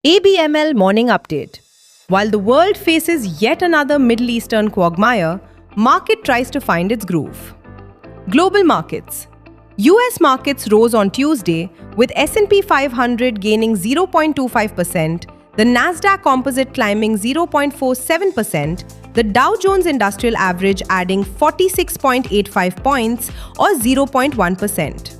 ABML Morning Update. While the world faces yet another Middle Eastern quagmire, market tries to find its groove. Global markets. US markets rose on Tuesday with S&P 500 gaining 0.25%, the Nasdaq Composite climbing 0.47%, the Dow Jones Industrial Average adding 46.85 points or 0.1%.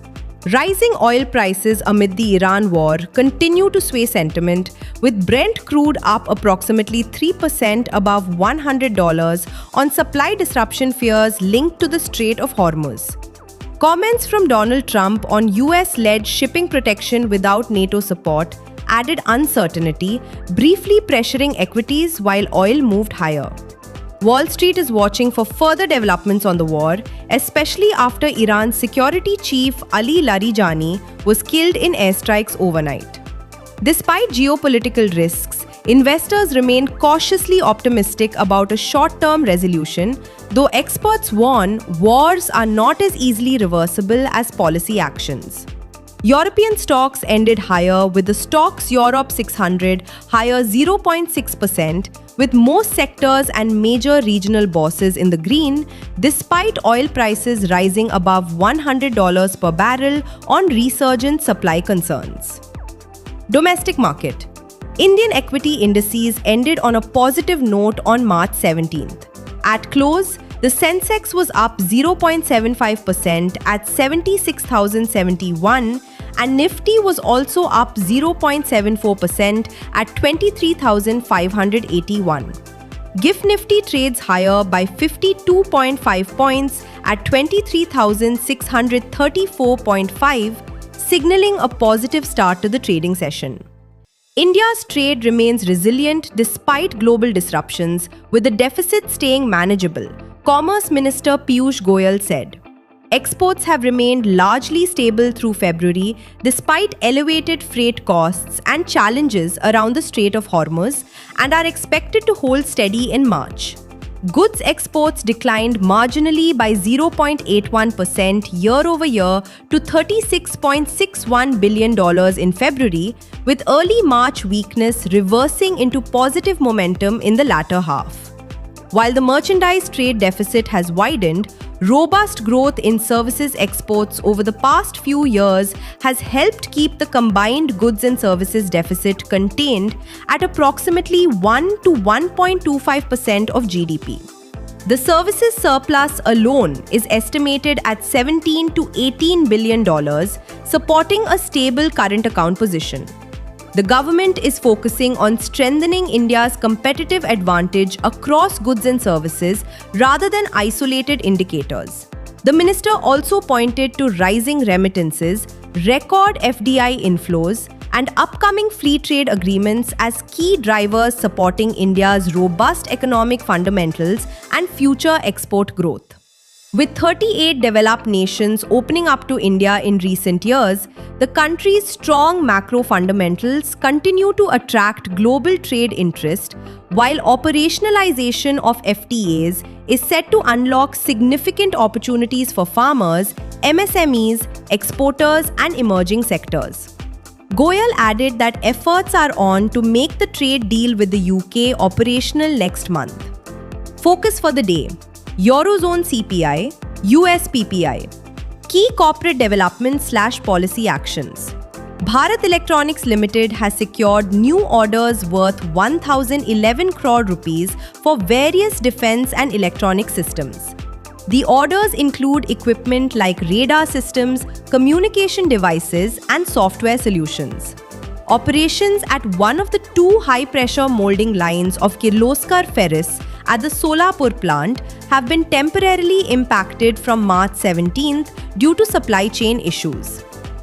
Rising oil prices amid the Iran war continue to sway sentiment, with Brent crude up approximately 3% above $100 on supply disruption fears linked to the Strait of Hormuz. Comments from Donald Trump on US-led shipping protection without NATO support added uncertainty, briefly pressuring equities while oil moved higher. Wall Street is watching for further developments on the war, especially after Iran's security chief Ali Larijani was killed in airstrikes overnight. Despite geopolitical risks, investors remain cautiously optimistic about a short-term resolution, though experts warn wars are not as easily reversible as policy actions. European stocks ended higher, with the Stoxx Europe 600 higher 0.6%, with most sectors and major regional bosses in the green, despite oil prices rising above $100 per barrel on resurgent supply concerns. Domestic market. Indian equity indices ended on a positive note on March 17th. At close, the Sensex was up 0.75% at 76,071, and Nifty was also up 0.74% at 23,581. GIFT Nifty trades higher by 52.5 points at 23,634.5, signaling a positive start to the trading session. India's trade remains resilient despite global disruptions, with the deficit staying manageable, Commerce Minister Piyush Goyal said. Exports have remained largely stable through February despite elevated freight costs and challenges around the Strait of Hormuz, and are expected to hold steady in March. Goods exports declined marginally by 0.81% year-over-year to $36.61 billion in February, with early March weakness reversing into positive momentum in the latter half. While the merchandise trade deficit has widened, robust growth in services exports over the past few years has helped keep the combined goods and services deficit contained at approximately 1 to 1.25% of GDP. The services surplus alone is estimated at $17 to $18 billion, supporting a stable current account position. The government is focusing on strengthening India's competitive advantage across goods and services rather than isolated indicators. The minister also pointed to rising remittances, record FDI inflows, and upcoming free trade agreements as key drivers supporting India's robust economic fundamentals and future export growth. With 38 developed nations opening up to India in recent years, the country's strong macro fundamentals continue to attract global trade interest, while operationalization of FTAs is set to unlock significant opportunities for farmers, MSMEs, exporters, and emerging sectors. Goyal added that efforts are on to make the trade deal with the UK operational next month. Focus for the day: Eurozone CPI, US PPI. Key corporate developments/policy actions. Bharat Electronics Limited has secured new orders worth 1,011 crore rupees for various defense and electronic systems. The orders include equipment like radar systems, communication devices, and software solutions. Operations at one of the two high-pressure molding lines of Kirloskar Ferris at the Solapur plant have been temporarily impacted from March 17th due to supply chain issues.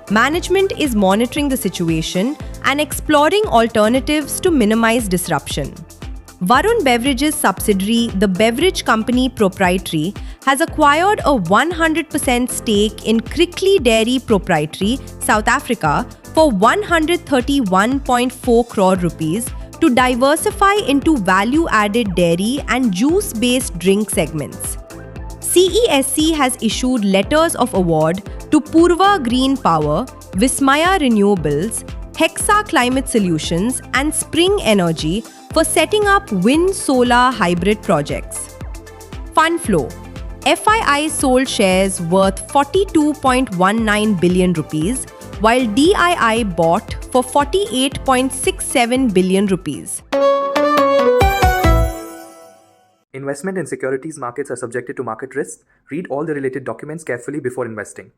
Management is monitoring the situation and exploring alternatives to minimize disruption. Varun Beverages subsidiary, the Beverage Company Proprietary, has acquired a 100% stake in Crickley Dairy Proprietary, South Africa, for 131.4 crore rupees to diversify into value-added dairy and juice-based drink segments. CESC has issued letters of award to Purva Green Power, Vismaya Renewables, Hexa Climate Solutions, and Spring Energy for setting up wind solar hybrid projects. Fund flow. FII sold shares worth 42.19 billion rupees, while DII bought for 48.67 billion rupees. Investment in securities markets are subjected to market risks. Read all the related documents carefully before investing.